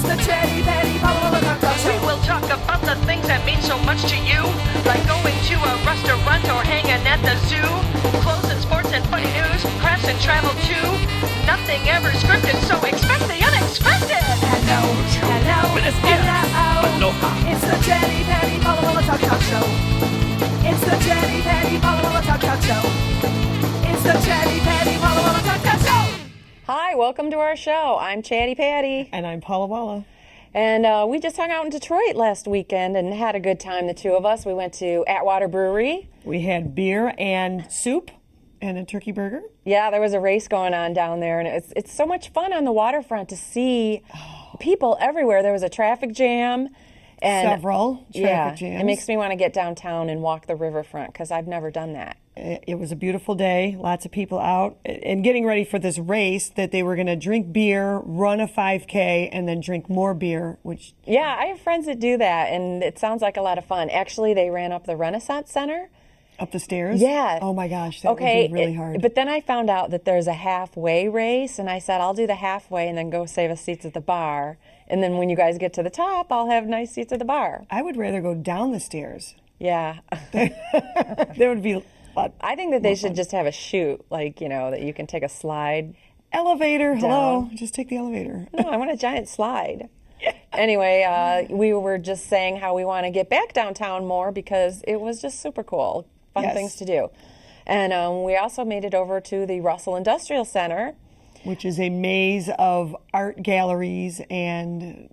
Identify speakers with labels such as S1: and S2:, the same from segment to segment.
S1: the Chatty Patty Palo Talk Show.
S2: We will talk about the things that mean so much to you, like going to a restaurant or hanging at the zoo. Clothes and sports and funny news, crafts and travel too. Nothing ever scripted, so expect the unexpected.
S1: Hello,
S3: Buenos dias.
S1: hello.
S3: Aloha.
S1: It's the Chatty Patty Palo Talk Show. It's the Chatty Patty Palo Talk Show. It's the Chatty Patty Palo Talk Show.
S4: Hi, welcome to our show. I'm Chatty Patty.
S5: And I'm Paula Walla.
S4: And we just hung out in Detroit last weekend and had a good time, the two of us. We went to Atwater Brewery.
S5: We had beer and soup and a turkey burger.
S4: Yeah, there was a race going on down there, and it's so much fun on the waterfront to see people everywhere. There was a traffic jam. And
S5: Several traffic jams.
S4: It makes me want to get downtown and walk the riverfront because I've never done that.
S5: It was a beautiful day, lots of people out and getting ready for this race that they were going to drink beer, run a 5K, and then drink more beer, which...
S4: Yeah, I have friends that do that, and it sounds like a lot of fun. Actually, they ran up the Renaissance Center.
S5: Up the stairs?
S4: Yeah.
S5: Oh my gosh, that would be really hard.
S4: But then I found out that there's a halfway race, and I said, I'll do the halfway and then go save us seats at the bar. And then when you guys get to the top, I'll have nice seats at the bar.
S5: I would rather go down the stairs.
S4: Yeah.
S5: That would be...
S4: I think that they should just have a chute, like, you know, that you can take a slide.
S5: Elevator, hello.
S4: Down.
S5: Just take the elevator.
S4: No, I want a giant slide. Anyway, we were just saying how we want to get back downtown more because it was just super cool. Fun
S5: Yes.
S4: things to do. And we also made it over to the Russell Industrial Center.
S5: Which is a maze of art galleries and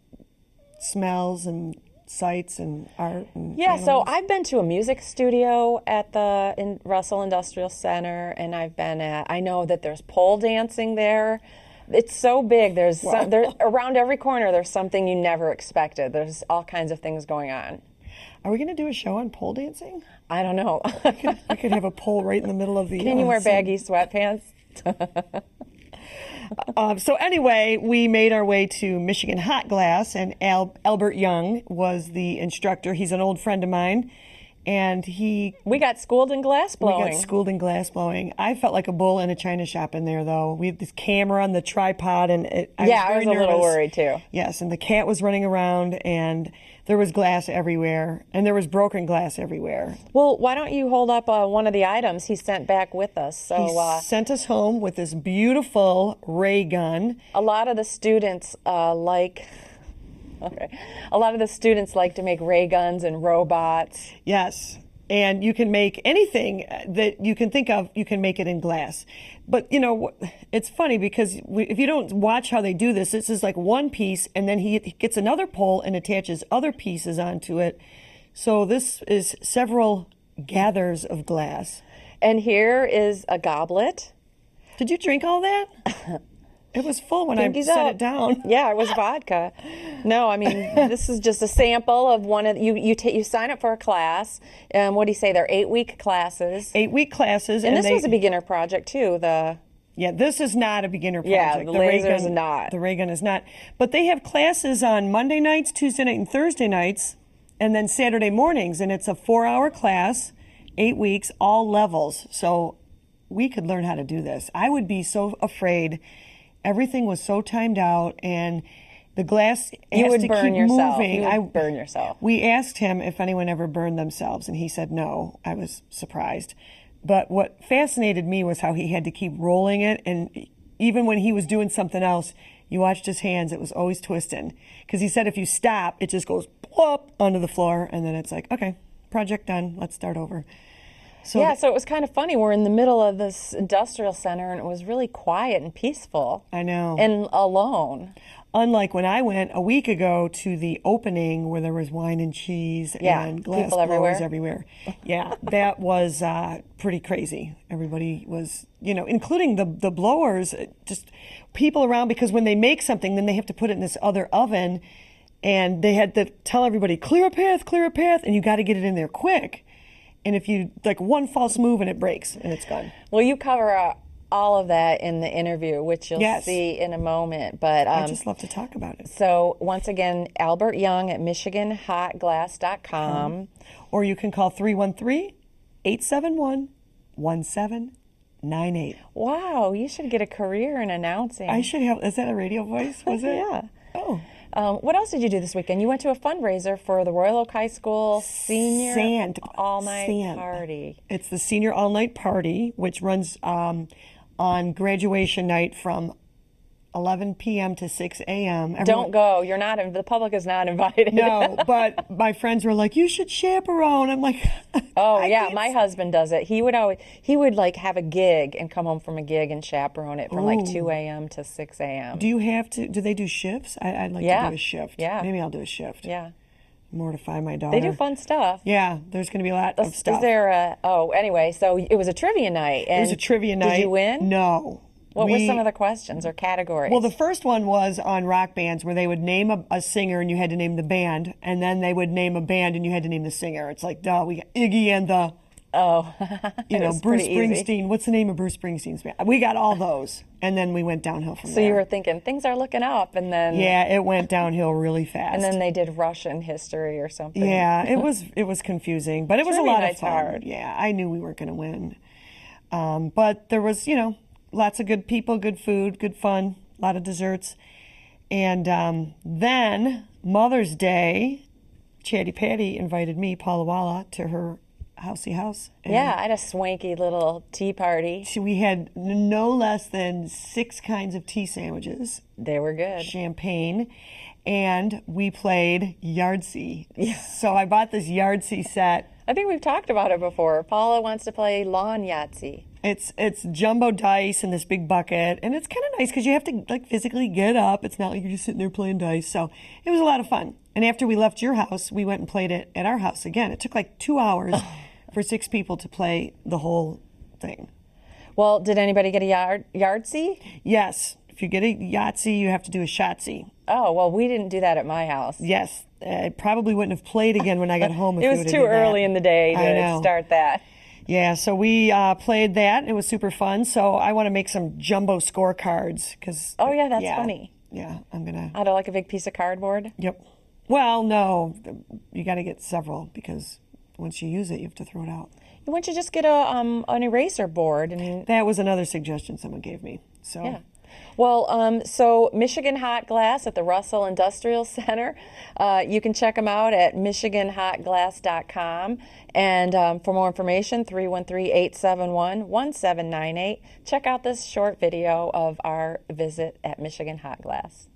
S5: smells and sights and art. And
S4: Yeah, so
S5: animals.
S4: I've been to a music studio at the Russell Industrial Center, and I know that there's pole dancing there. It's so big. There's around every corner there's something you never expected. There's all kinds of things going on.
S5: Are we going to do a show on pole dancing?
S4: I don't know.
S5: We could have a pole right in the middle of the...
S4: Can you wear
S5: scene.
S4: baggy sweatpants?
S5: So anyway, we made our way to Michigan Hot Glass, and Albert Young was the instructor. He's an old friend of mine, and
S4: We got schooled in glass blowing.
S5: We got schooled in glass blowing. I felt like a bull in a china shop in there, though. We had this camera on the tripod, and
S4: I was a little worried too.
S5: Yes, and the cat was running around, and there was glass everywhere, and there was broken glass everywhere.
S4: Well, why don't you hold up one of the items he sent back with us? So
S5: He sent us home with this beautiful ray gun.
S4: a lot of the students like to make ray guns and robots.
S5: Yes, and you can make anything that you can think of, you can make it in glass. But, you know, it's funny because if you don't watch how they do this, this is like one piece, and then he gets another pole and attaches other pieces onto it. So this is several gathers of glass.
S4: And here is a goblet.
S5: Did you drink all that? It was full when
S4: Pinkies
S5: I set
S4: up.
S5: it down.
S4: Yeah, it was vodka. No, I mean, this is just a sample of one of you sign up for a class. What do you say? They're 8-week classes.
S5: 8-week classes.
S4: And this was a beginner project too.
S5: Yeah, this is not a beginner
S4: Yeah,
S5: project.
S4: the laser is
S5: gun-
S4: not.
S5: The ray gun is not. But they have classes on Monday nights, Tuesday night, and Thursday nights, and then Saturday mornings. And it's a 4-hour class, 8 weeks, all levels. So we could learn how to do this. I would be so afraid. Everything was so timed out, and the glass
S4: You
S5: has
S4: would
S5: to
S4: burn
S5: keep
S4: yourself.
S5: moving.
S4: You would burn yourself.
S5: We asked him if anyone ever burned themselves, and he said no. I was surprised. But what fascinated me was how he had to keep rolling it, and even when he was doing something else, you watched his hands, it was always twisting. Because he said if you stop, it just goes plop onto the floor, and then it's like, okay, project done, let's start over. So
S4: So it was kind of funny. We're in the middle of this industrial center, and it was really quiet and peaceful.
S5: I know.
S4: And alone.
S5: Unlike when I went a week ago to the opening where there was wine and cheese
S4: Yeah,
S5: and glass
S4: people
S5: blowers everywhere. Yeah, that was pretty crazy. Everybody was, including the blowers, just people around, because when they make something, then they have to put it in this other oven, and they had to tell everybody, clear a path, and you got to get it in there quick. And if you, one false move and it breaks and it's gone.
S4: Well, you cover all of that in the interview, which you'll
S5: Yes.
S4: see in a moment. But
S5: I just love to talk about it.
S4: So once again, Albert Young at MichiganHotGlass.com.
S5: Or you can call 313-871-1798.
S4: Wow, you should get a career in announcing.
S5: I should have, is that a radio voice? Was it?
S4: Yeah.
S5: Oh.
S4: What else did you do this weekend? You went to a fundraiser for the Royal Oak High School senior all-night party.
S5: It's the senior all-night party, which runs on graduation night from 11 p.m. to 6 a.m.
S4: Don't go. You're not. The public is not invited.
S5: No, but my friends were like, "You should chaperone." I'm like,
S4: "Oh yeah, my husband does it. He would like have a gig and come home from a gig and chaperone it from like 2 a.m. to 6 a.m.
S5: Do you have to? Do they do shifts? I'd like to do a shift.
S4: Yeah,
S5: maybe I'll do a shift.
S4: Yeah,
S5: mortify my daughter.
S4: They do fun stuff.
S5: Yeah, there's going to be a lot of stuff.
S4: Is there anyway, so it was a trivia night. And
S5: it was a trivia night.
S4: Did you win?
S5: No.
S4: What were some of the questions or categories?
S5: Well, the first one was on rock bands, where they would name a singer and you had to name the band, and then they would name a band and you had to name the singer. It's like, duh, we got Iggy and the, Bruce Springsteen.
S4: Easy.
S5: What's the name of Bruce Springsteen's band? We got all those, and then we went downhill from there.
S4: So you were thinking, things are looking up, and then...
S5: Yeah, it went downhill really fast.
S4: And then they did Russian history or something.
S5: Yeah, it was confusing, but it was a lot of fun.
S4: Hard.
S5: Yeah, I knew we weren't going to win. But there was, lots of good people, good food, good fun, a lot of desserts. And then Mother's Day, Chatty Patty invited me, Paula Walla, to her housey house. And
S4: yeah, I had a swanky little tea party.
S5: We had no less than 6 kinds of tea sandwiches.
S4: They were good.
S5: Champagne. And we played Yahtzee.
S4: Yeah.
S5: So I bought this Yahtzee set.
S4: I think we've talked about it before. Paula wants to play lawn Yahtzee.
S5: It's jumbo dice in this big bucket, and it's kind of nice because you have to physically get up. It's not like you're just sitting there playing dice. So it was a lot of fun. And after we left your house, we went and played it at our house again. It took like 2 hours for 6 people to play the whole thing.
S4: Well, did anybody get a Yahtzee?
S5: Yes. If you get a Yahtzee, you have to do a Shotzee.
S4: Oh, well, we didn't do that at my house.
S5: Yes. I probably wouldn't have played again when I got home. If
S4: it was too early in the day to start that.
S5: Yeah, so we played that. It was super fun. So I want to make some jumbo scorecards because.
S4: Oh yeah, that's funny.
S5: Yeah, I'm gonna.
S4: Out of like a big piece of cardboard.
S5: Yep. Well, no, you got to get several because once you use it, you have to throw it out.
S4: Why don't you just get an eraser board? And
S5: that was another suggestion someone gave me. So.
S4: Yeah. Well, so Michigan Hot Glass at the Russell Industrial Center. You can check them out at michiganhotglass.com. And for more information, 313-871-1798. Check out this short video of our visit at Michigan Hot Glass.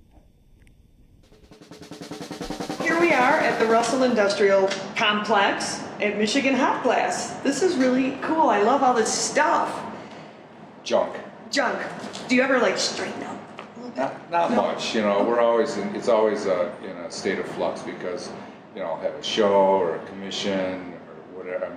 S5: Here we are at the Russell Industrial Complex at Michigan Hot Glass. This is really cool. I love all this stuff.
S3: Junk.
S5: Do you ever straighten up?
S3: Not much, we're always it's always in a state of flux because, I'll have a show or a commission or whatever.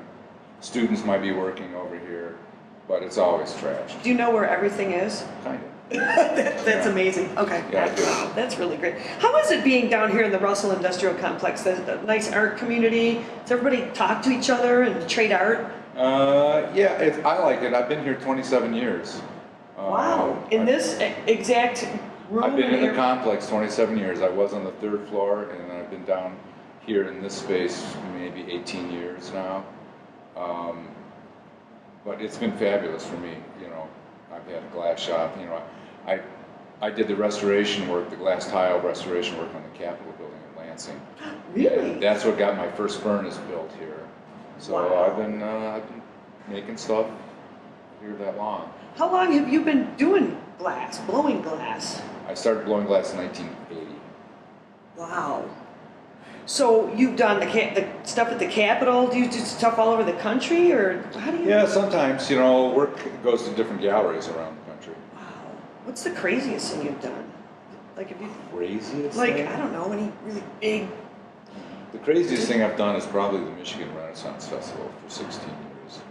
S3: Students might be working over here, but it's always trash.
S5: Do you know where everything is?
S3: Kind of.
S5: That's amazing. Okay.
S3: Yeah, I do.
S5: Wow, that's really great. How is it being down here in the Russell Industrial Complex? The nice art community? Does everybody talk to each other and trade art?
S3: Yeah, I like it. I've been here 27 years.
S5: Wow. In this exact room?
S3: I've been in the complex 27 years. I was on the 3rd floor, and I've been down here in this space maybe 18 years now. But it's been fabulous for me. I've had a glass shop. I did the restoration work, the glass tile restoration work on the Capitol building in Lansing.
S5: Really?
S3: Yeah, that's what got my first furnace built here. So
S5: wow.
S3: I've been making stuff here that long.
S5: How long have you been doing glass, blowing glass?
S3: I started blowing glass in 1980.
S5: Wow. So you've done the stuff at the Capitol? Do you do stuff all over the country, or how do you?
S3: Yeah, sometimes, work goes to different galleries around the country.
S5: Wow. What's the craziest thing you've done? If you
S3: Craziest
S5: I
S3: thing?
S5: don't know, any really big.
S3: The craziest thing I've done is probably the Michigan Renaissance Festival for 16 years.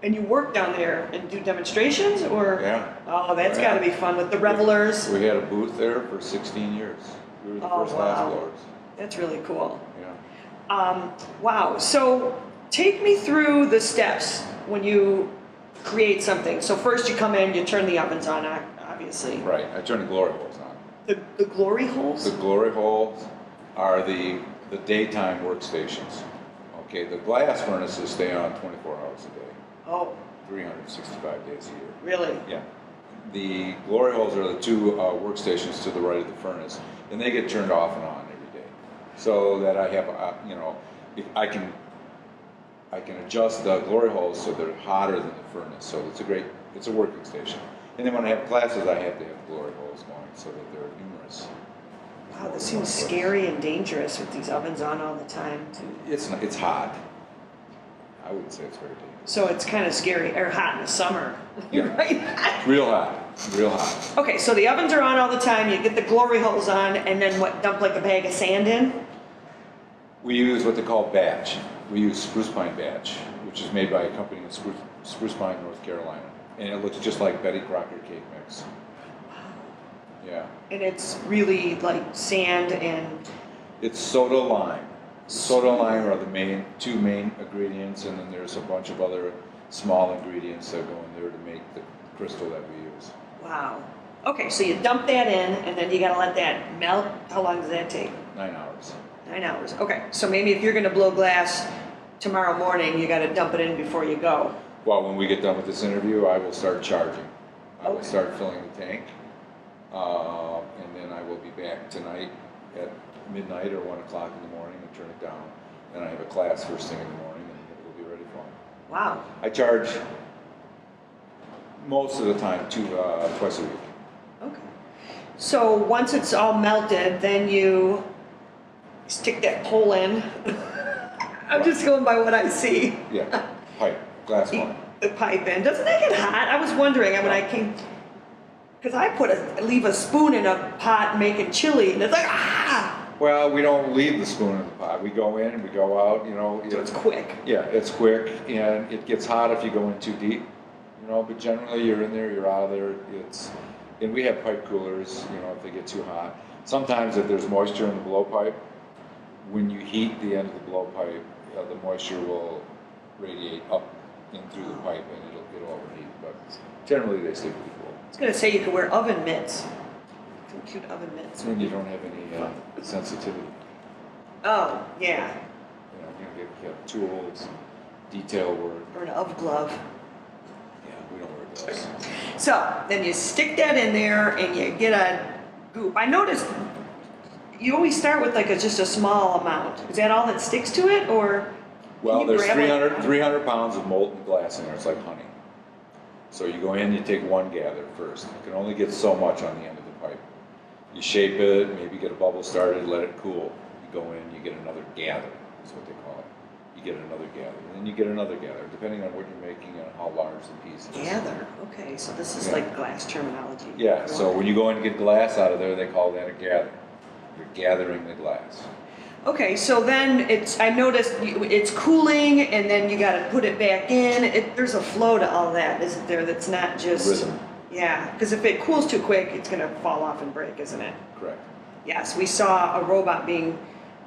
S5: And you work down there and do demonstrations, or?
S3: Yeah.
S5: Oh, that's got to be fun with the revelers.
S3: We had a booth there for 16 years. We were the first glass blowers.
S5: That's really cool.
S3: Yeah.
S5: Wow. So take me through the steps when you create something. So first you come in, you turn the ovens on, obviously.
S3: Right. I turn the glory holes on.
S5: The glory holes?
S3: The glory holes are the daytime workstations. Okay. The glass furnaces stay on 24 hours a day.
S5: Oh.
S3: 365 days a year.
S5: Really?
S3: Yeah. The glory holes are the 2 workstations to the right of the furnace. and they get turned off and on every day, so that I have, I can adjust the glory holes so they're hotter than the furnace. So it's a working station. And then when I have classes, I have to have glory holes going so that they're numerous.
S6: Wow, this seems scary and dangerous with these ovens on all the time.
S3: It's hot. I wouldn't say it's very dangerous.
S6: So it's kind of scary, or hot in the summer.
S3: Yeah.
S6: Right?
S3: Real hot.
S6: Okay, so the ovens are on all the time, you get the glory holes on, and then what, dump like a bag of sand in?
S3: We use what they call batch. We use spruce pine batch, which is made by a company in Spruce Pine, North Carolina. And it looks just like Betty Crocker cake mix. Yeah.
S6: And it's really like sand and...
S3: It's soda lime. Soda and lime are the two main ingredients, and then there's a bunch of other small ingredients that go in there to make the crystal that we use.
S6: Wow. Okay, so you dump that in, and then you gotta let that melt. How long does that take?
S3: 9 hours.
S6: 9 hours. Okay, so maybe if you're gonna blow glass tomorrow morning, you gotta dump it in before you go.
S3: Well, when we get done with this interview, I will start charging. I will
S6: Okay.
S3: start filling the tank, and then I will be back tonight at midnight or 1 o'clock in the morning and turn it down. Then I have a class first thing in the morning, and it will be ready for me.
S6: Wow.
S3: I charge most of the time twice a week.
S6: Okay. So once it's all melted, then you stick that pole in. I'm just going by what I see.
S3: Yeah, pipe, glass one.
S6: The pipe in. Doesn't that get hot? I was wondering when I came, because I leave a spoon in a pot making chili, and it's like, ah!
S3: Well, we don't leave the spoon in the pot. We go in, we go out,
S6: So it's quick.
S3: Yeah, it's quick, and it gets hot if you go in too deep, but generally you're in there, you're out of there. And we have pipe coolers, if they get too hot. Sometimes if there's moisture in the blow pipe, when you heat the end of the blow pipe, the moisture will radiate up in through the pipe and it'll overheat, but generally they stay pretty cool.
S6: I was going to say you could wear oven mitts. Some cute oven mitts.
S3: When you don't have any sensitivity.
S6: Oh, yeah.
S3: You have tools, detail work.
S6: Or an oven glove.
S3: Yeah, we don't wear gloves.
S6: So then you stick that in there and you get a goop. I noticed you always start with just a small amount. Is that all that sticks to it, or?
S3: Well,
S6: can you
S3: there's
S6: grab
S3: 300 pounds of molten glass in there. It's like honey. So you go in, you take one gather first. You can only get so much on the end of the pipe. You shape it, maybe get a bubble started, let it cool. You go in, you get another gather, is what they call it. You get another gather, and then you get another gather, depending on what you're making and how large the piece is.
S6: Gather. Okay, so this is
S3: Yeah.
S6: like glass terminology.
S3: Yeah, so when you go in and get glass out of there, they call that a gather. You're gathering the glass.
S6: Okay, so then I noticed it's cooling, and then you got to put it back in. There's a flow to all that, isn't there? That's not just
S3: Rhythm.
S6: Yeah, because if it cools too quick, it's going to fall off and break, isn't it?
S3: Correct.
S6: Yes, we saw a robot being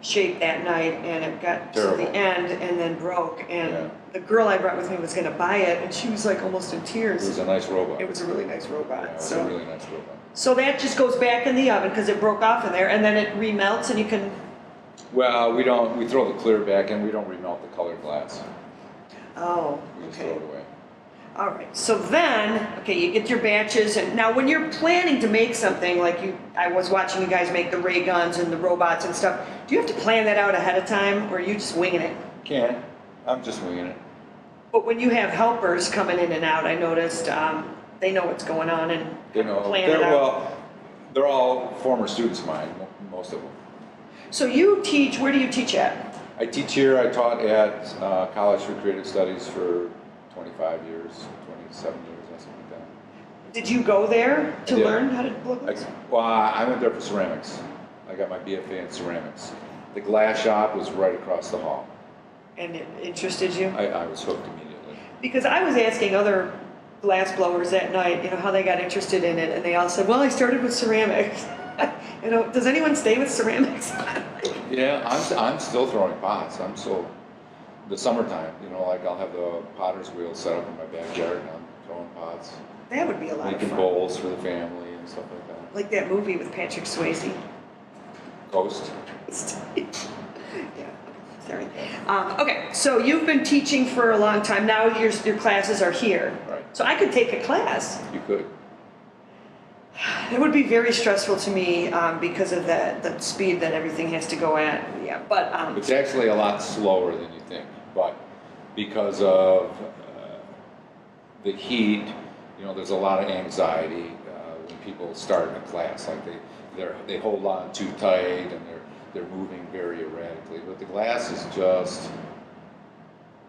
S6: shaped that night, and it got to
S3: Terrible.
S6: the end and then broke. And
S3: Yeah.
S6: the girl I brought with me was going to buy it, and she was like almost in
S3: It
S6: tears.
S3: was a nice robot.
S6: It was a really nice robot.
S3: Yeah, it was
S6: so,
S3: a really nice robot.
S6: so that just goes back in the oven because it broke off in there, and then it remelts, and you can.
S3: Well, we don't. We throw the clear back in. We don't remelt the colored glass.
S6: Oh,
S3: We just
S6: okay.
S3: throw it away.
S6: All right. So then, okay, you get your batches, and now when you're planning to make something I was watching you guys make the ray guns and the robots and stuff. Do you have to plan that out ahead of time, or are you just winging it?
S3: Can't. I'm just winging it.
S6: But when you have helpers coming in and out, I noticed they know what's going on and plan it out.
S3: Well, they're all former students of mine, most of them.
S6: So you teach. Where do you teach at?
S3: I teach here. I taught at College for Creative Studies for 25 years, 27 years, something like that.
S6: Did you go there to
S3: did.
S6: learn how to blow glass?
S3: I went there for ceramics. I got my BFA in ceramics. The glass shop was right across the hall.
S6: And it interested you?
S3: I was hooked immediately.
S6: Because I was asking other glass blowers that night, how they got interested in it, and they all said, "Well, I started with ceramics." Does anyone stay with ceramics?
S3: Yeah, I'm still throwing pots. I'm still the summertime. I'll have the potter's wheel set up in my backyard, and I'm throwing pots,
S6: That would be a lot of
S3: making
S6: fun.
S3: bowls for the family and stuff like that.
S6: Like that movie with Patrick Swayze.
S3: Ghost.
S6: Yeah, sorry. Okay, so you've been teaching for a long time. Now your classes are here.
S3: Right.
S6: So I could take a class.
S3: You could.
S6: It would be very stressful to me because of the speed that everything has to go at. Yeah, but
S3: It's actually a lot slower than you think, but because of the heat, you know, there's a lot of anxiety when people start a class. Like they hold on too tight and they're moving very erratically. But the glass is just,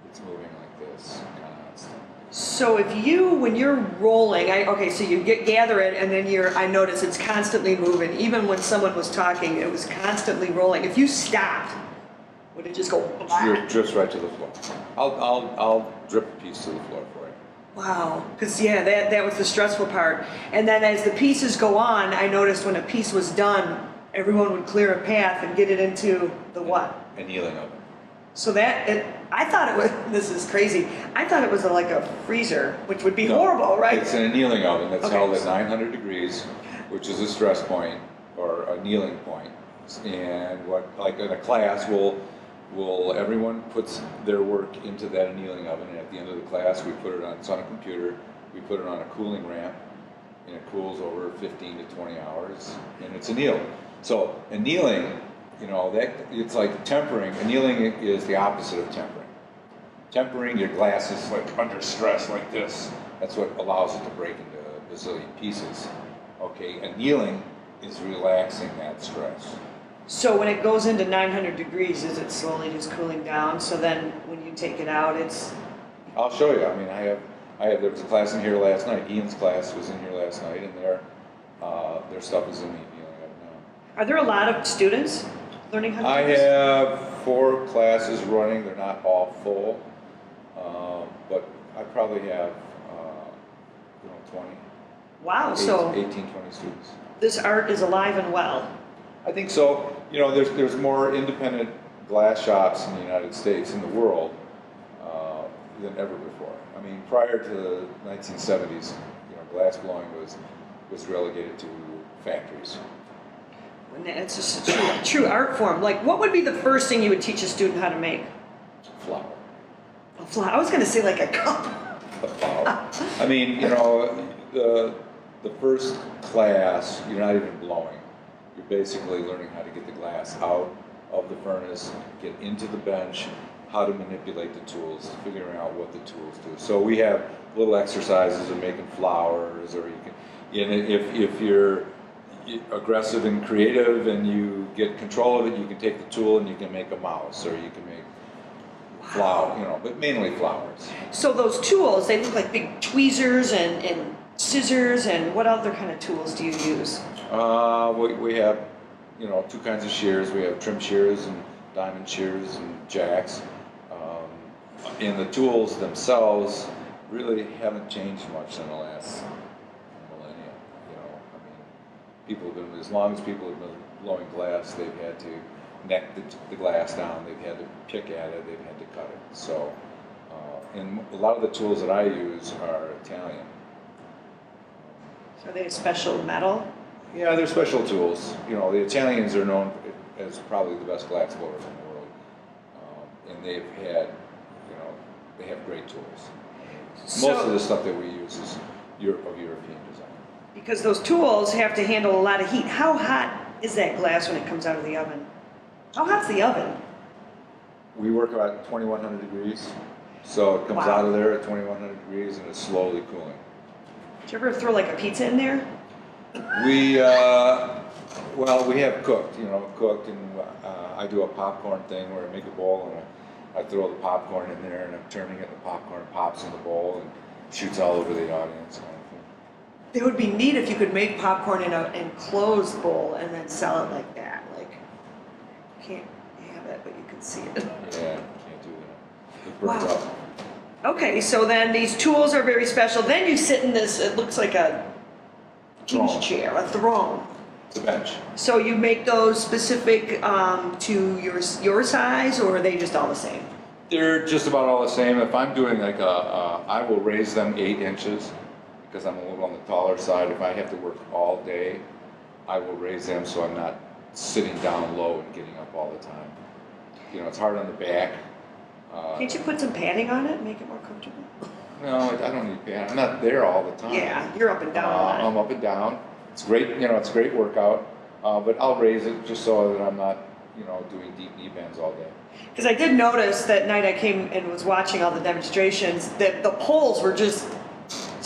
S3: it's moving like this constantly.
S6: so when you're rolling, so you gather it, and then I notice it's constantly moving. Even when someone was talking, it was constantly rolling. If you stopped, would it just go?
S3: Drifts right to the floor. I'll drip a piece to the floor for you.
S6: Wow, because that was the stressful part. And then as the pieces go on, I noticed when a piece was done, everyone would clear a path and get it into the what?
S3: Annealing oven.
S6: So I thought it was, this is crazy, I thought it was like a freezer, which would be
S3: No,
S6: horrible, right?
S3: It's an annealing oven that's
S6: Okay.
S3: held at 900 degrees, which is a stress point or a annealing point. And what, like in a class, everyone puts their work into that annealing oven, and at the end of the class, it's on a computer, we put it on a cooling ramp, and it cools over 15 to 20 hours, and it's annealed. So annealing, you know, it's like tempering. Annealing is the opposite of tempering. Tempering, your glass is like under stress like this. That's what allows it to break into a bazillion pieces. Okay, annealing is relaxing that stress.
S6: So when it goes into 900 degrees, is it slowly just cooling down? So then when you take it out, it's...
S3: I'll show you. I mean, there was a class in here last night. Ian's class was in here last night, and their stuff is in the annealing oven now.
S6: Are there a lot of students learning how to
S3: I
S6: do this?
S3: have 4 classes running. They're not all full, but I probably have 20.
S6: Wow, so
S3: 18, 20 students.
S6: this art is alive and well.
S3: I think so. You know, there's more independent glass shops in the United States, in the world, than ever before. I mean, prior to the 1970s, you know, glass blowing was relegated to factories.
S6: And it's just a true art form. Like, what would be the first thing you would teach a student how to make?
S3: Flower.
S6: A flower. I was going to say like a cup.
S3: A flower. I mean, you know, the first class, you're not even blowing. You're basically learning how to get the glass out of the furnace, get into the bench, how to manipulate the tools, figuring out what the tools do. So we have little exercises of making flowers, or if you're aggressive and creative and you get control of it, you can take the tool and you can make a mouse, or you can make flower, you know, but mainly flowers.
S6: So those tools, they look like big tweezers and scissors, and what other kind of tools do you use?
S3: We have, you know, 2 kinds of shears. We have trim shears and diamond shears and jacks. And the tools themselves really haven't changed much in the last millennia. You know, I mean, people have been, as long as people have been blowing glass, they've had to neck the glass down, they've had to pick at it, they've had to cut it. So, and a lot of the tools that I use are Italian.
S6: So are they a special metal?
S3: Yeah, they're special tools. You know, the Italians are known as probably the best glass blowers in the world, and they have great tools. Most of the stuff that we use is of European design.
S6: Because those tools have to handle a lot of heat. How hot is that glass when it comes out of the oven? How hot's the oven?
S3: We work about 2,100 degrees, so it comes out of there at 2,100 degrees, and it's slowly cooling.
S6: Did you ever throw like a pizza in there?
S3: We have cooked, and I do a popcorn thing where I make a bowl and I throw the popcorn in there, and I'm turning it, and the popcorn pops in the bowl and shoots all over the audience. Kind of thing.
S6: It would be neat if you could make popcorn in an enclosed bowl and then sell it like that. Like, you can't have it, but you can see it.
S3: Yeah, can't do that. It burns up.
S6: Okay, so then these tools are very special. Then you sit in this, it looks like a king's chair, a throne.
S3: It's a bench.
S6: So you make those specific to your size, or are they just all the same?
S3: They're just about all the same. If I'm doing like I will raise them 8 inches because I'm a little on the taller side. If I have to work all day, I will raise them so I'm not sitting down low and getting up all the time. You know, it's hard on the back.
S6: Can't you put some padding on it and make it more comfortable?
S3: No, I don't need padding. I'm not there all the time.
S6: Yeah, you're up and down a lot.
S3: I'm up and down. it's great. It's a great workout. But I'll raise it just so that I'm not, doing deep knee bends all day.
S6: Because I did notice that night I came and was watching all the demonstrations that the poles were just,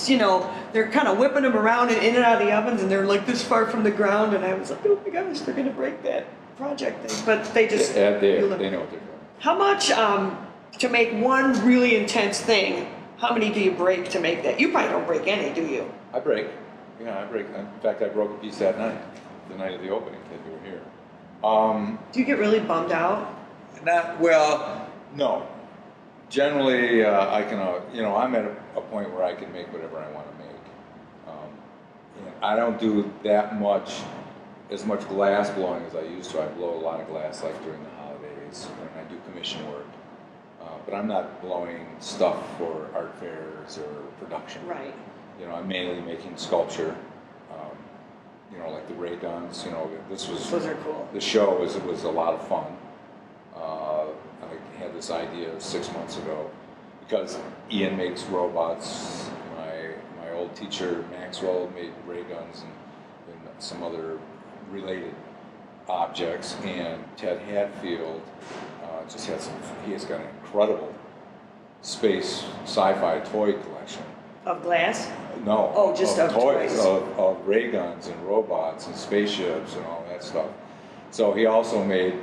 S6: they're kind of whipping them around and in and out of the ovens, and they're like this far from the ground, and I was like, oh my gosh, they're going to break that project thing. But they just...
S3: They know what they're doing.
S6: How much, to make one really intense thing, how many do you break to make that? You probably don't break any, do you?
S3: I break. Yeah, I break. In fact, I broke a piece that night, the night of the opening that you were here.
S6: Do you get really bummed out?
S3: No. Generally, I can, I'm at a point where I can make whatever I want to make. And I don't do as much glass blowing as I used to. I blow a lot of glass like during the holidays when I do commission work. But I'm not blowing stuff for art fairs or production.
S6: Right.
S3: I'm mainly making sculpture. Like the ray guns.
S6: Those are cool.
S3: The show was a lot of fun. I had this idea 6 months ago because Ian makes robots. My old teacher Maxwell made ray guns and some other related objects, and Ted Hatfield he has got an incredible space sci-fi toy collection.
S6: Of glass?
S3: No.
S6: Oh, just of toys.
S3: Of ray guns and robots and spaceships and all that stuff. So he also made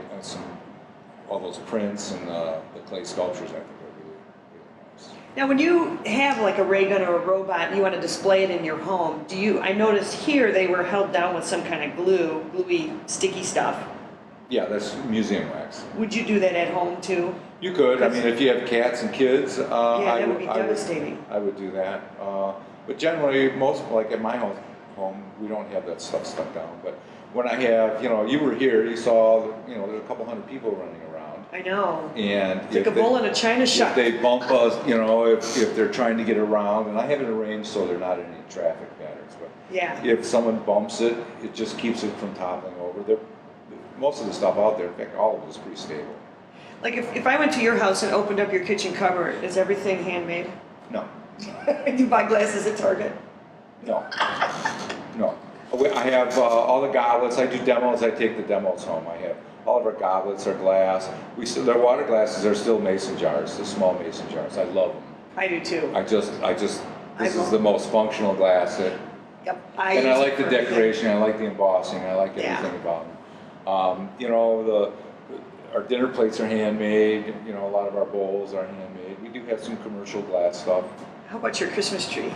S3: all those prints and the clay sculptures. I think are really, really nice.
S6: Now, when you have like a ray gun or a robot and you want to display it in your home, I noticed here they were held down with some kind of gluey, sticky stuff.
S3: Yeah, that's museum wax.
S6: Would you do that at home too?
S3: You could. I mean, if you have cats and kids,
S6: that would be devastating.
S3: I would do that. But generally, like at my home, we don't have that stuff stuck down. But when I have, you were here, you saw, there's a couple hundred people running around.
S6: I know.
S3: And
S6: it's like a bull in a china shop.
S3: If they bump us, if they're trying to get around, and I have it arranged so they're not in any traffic patterns. But
S6: yeah.
S3: If someone bumps it, it just keeps it from toppling over. Most of the stuff out there, in fact, all of it is pretty stable.
S6: Like if I went to your house and opened up your kitchen cupboard, is everything handmade?
S3: No.
S6: Do you buy glasses at Target?
S3: No. I have all the goblets. I do demos. I take the demos home. I have all of our goblets are glass. Their water glasses are still mason jars, the small mason jars. I love them.
S6: I do too.
S3: This is the most functional glass that.
S6: Yep.
S3: I like the decoration. I like the embossing. I like everything about them. Our dinner plates are handmade. A lot of our bowls are handmade. We do have some commercial glass stuff.
S6: How about your Christmas tree?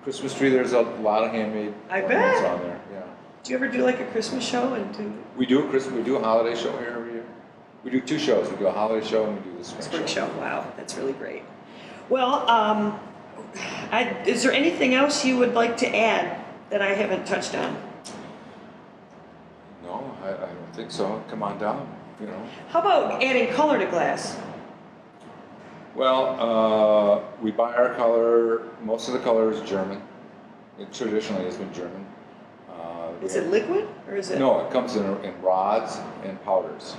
S3: Christmas tree, there's a lot of handmade ornaments on there. Yeah.
S6: Do you ever do like a Christmas show
S3: We do a holiday show here every year. We do 2 shows. We do a holiday show and we do the spring show.
S6: Wow, that's really great. Well, is there anything else you would like to add that I haven't touched on?
S3: No, I don't think so. Come on down.
S6: How about adding color to glass?
S3: Well, we buy our color. Most of the color is German. It traditionally has been German.
S6: Is it liquid or is it?
S3: No, it comes in rods and powders.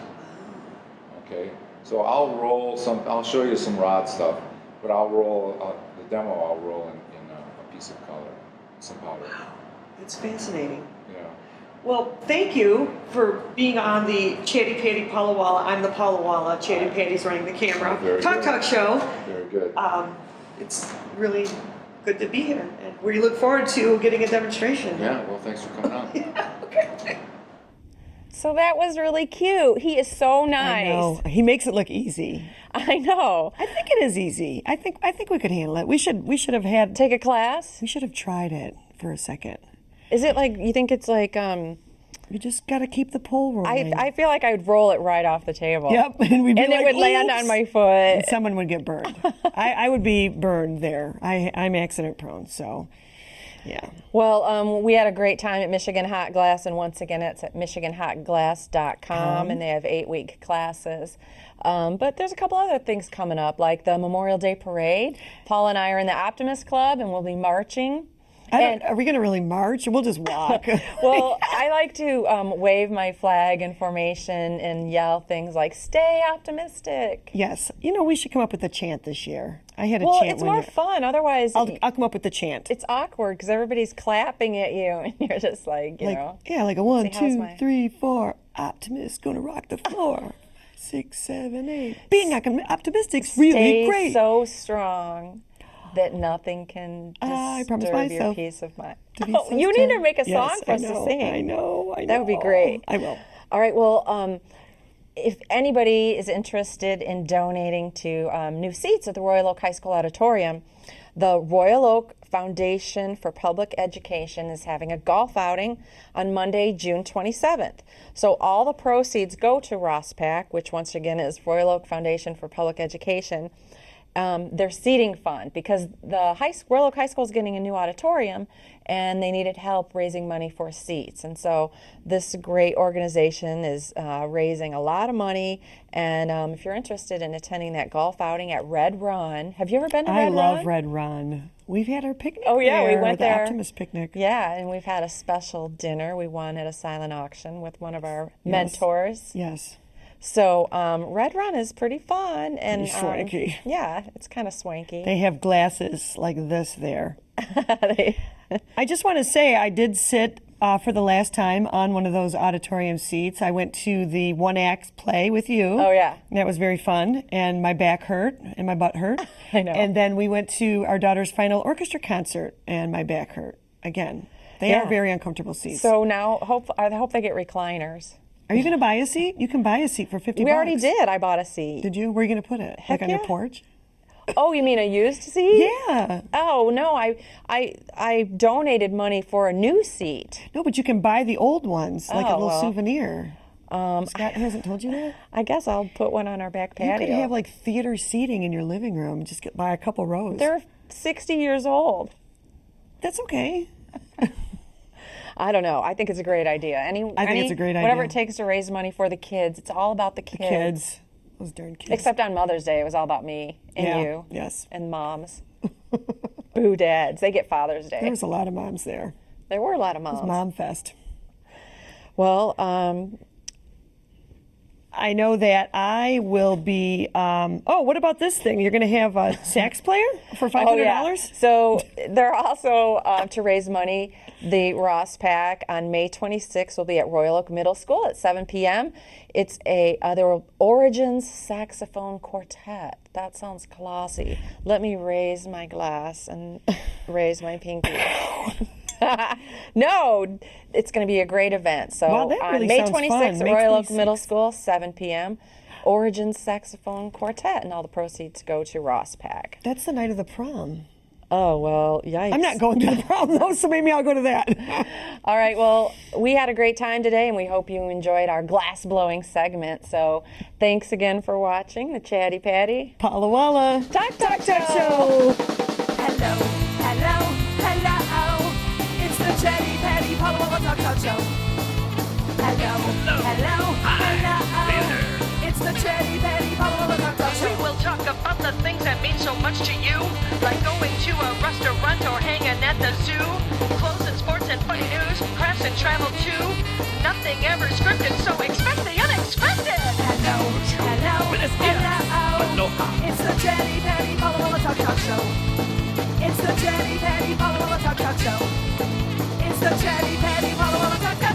S3: Okay, so I'll show you some rod stuff, but I'll roll the demo. I'll roll in a piece of color, some powder.
S6: Wow, that's fascinating.
S3: Yeah.
S6: Well, thank you for being on the Chatty Patty Palawala. I'm the Palawala. Chatty Patty's running the camera. Talk show.
S3: Very good.
S6: It's really good to be here, and we look forward to getting a demonstration.
S3: Yeah. Well, thanks for coming on.
S6: Yeah. Okay.
S4: So that was really cute. He is so nice.
S5: I know. He makes it look easy.
S4: I know.
S5: I think it is easy. I think we could handle it. We should have had
S4: Take a class?
S5: We should have tried it for a second.
S4: Is it like, you think it's like,
S5: You just got to keep the pole rolling.
S4: I feel like I would roll it right off the table.
S5: Yep. And we'd be
S4: and it would land on my foot.
S5: And someone would get burned. I would be burned there. I'm accident prone, so yeah.
S4: Well, we had a great time at Michigan Hot Glass, and once again, it's at michiganhotglass.com, and they have 8-week classes. But there's a couple other things coming up, like the Memorial Day Parade. Paul and I are in the Optimist Club, and we'll be marching.
S5: Are we going to really march? We'll just walk.
S4: Well, I like to wave my flag in formation and yell things like "Stay optimistic."
S5: Yes. You know, we should come up with a chant this year. I had a
S4: Well,
S5: chant.
S4: it's more fun. Otherwise,
S5: I'll come up with the chant.
S4: it's awkward because everybody's clapping at you, and you're just like, you know.
S5: Yeah, like a 1,
S4: See, how's
S5: 2,
S4: my-
S5: 3, 4. Optimist gonna rock the floor. 6, 7, 8. Being optimistic's really
S4: Stay
S5: great.
S4: so strong that nothing can
S5: I promise
S4: disturb your
S5: myself
S4: peace of mind.
S5: to be
S4: Oh,
S5: so
S4: you need
S5: strong.
S4: to make a song
S5: Yes,
S4: for us to sing.
S5: I know.
S4: That would be great.
S5: I will.
S4: All right. Well, if anybody is interested in donating to new seats at the Royal Oak High School auditorium, the Royal Oak Foundation for Public Education is having a golf outing on Monday, June 27th. So all the proceeds go to ROSPAC, which once again is Royal Oak Foundation for Public Education. Their seating fund, because the Royal Oak High School is getting a new auditorium and they needed help raising money for seats. And so this great organization is raising a lot of money. And if you're interested in attending that golf outing at Red Run, have you ever been to Red Run?
S5: I love Red Run. We've had our picnic
S4: Oh, yeah, we
S5: there,
S4: went
S5: the
S4: there.
S5: Optimist picnic.
S4: Yeah, and we've had a special dinner we won at a silent auction with one of our mentors.
S5: Yes.
S4: So Red Run is pretty fun and
S5: Pretty swanky.
S4: Yeah, it's kind of swanky.
S5: They have glasses like this there. I just want to say I did sit for the last time on one of those auditorium seats. I went to the one-act play with you.
S4: Oh, yeah.
S5: That was very fun, and my back hurt and my butt hurt.
S4: I know.
S5: And then we went to our daughter's final orchestra concert, and my back hurt again. They
S4: Yeah.
S5: are very uncomfortable seats.
S4: So now I hope they get recliners.
S5: Are you going to buy a seat? You can buy a seat for $50.
S4: We already did. I bought a seat.
S5: Did you? Where are you going to put it?
S4: Heck
S5: like on your
S4: yeah.
S5: porch?
S4: Oh, you mean a used seat?
S5: Yeah.
S4: Oh no, I donated money for a new seat.
S5: No, but you can buy the old ones, like a
S4: Oh,
S5: little
S4: well.
S5: souvenir. Scott hasn't told you that?
S4: I guess I'll put one on our back
S5: You
S4: patio.
S5: could have like theater seating in your living room. Just buy a couple rows.
S4: They're 60 years old.
S5: That's okay.
S4: I don't know. I think it's a great idea.
S5: I think it's a great
S4: Whatever
S5: idea.
S4: it takes to raise money for the kids. It's all about the kids.
S5: Kids. Those darn kids.
S4: Except on Mother's Day, it was all about me and
S5: Yeah,
S4: you.
S5: yes.
S4: And moms. Boo dads. They get Father's Day.
S5: There was a lot of moms there.
S4: There were a lot of moms.
S5: Mom fest.
S4: Well,
S5: I know that I will be. What about this thing? You're going to have a sax player for $500?
S4: oh yeah. So they're also to raise money. The Ross Pack on May 26th will be at Royal Oak Middle School at 7 p.m. It's their Origins Saxophone Quartet. That sounds classy. Let me raise my glass and raise my pinky. No, it's going to be a great event. So
S5: Wow, that really
S4: on May
S5: sounds
S4: 26th
S5: fun.
S4: at
S5: May
S4: Royal Oak
S5: 26th.
S4: Middle School, 7 p.m. Origins Saxophone Quartet, and all the proceeds go to Ross Pack.
S5: That's the night of the prom.
S4: Oh, well, yikes.
S5: I'm not going to the prom, though, so maybe I'll go to that.
S4: All right, well, we had a great time today, and we hope you enjoyed our glass-blowing segment. So thanks again for watching the Chatty Patty
S5: Pala Walla.
S4: Talk Show.
S1: Hello, hello, hello. It's the Chatty Patty Pala Walla Talk Show. Hello, hello, hello. It's the Chatty Patty Pala Walla Talk Show.
S2: We will talk about the things that mean so much to you, like going to a restaurant or hanging at the zoo, clothes and sports and funny news, crafts and travel too. Nothing ever scripted, so expect the unexpected.
S1: Hello, hello, hello. It's the Chatty Patty Pala Walla Talk Show. It's the Chatty Patty Pala Walla Talk Show. It's the Chatty Patty Pala Walla Talk Show.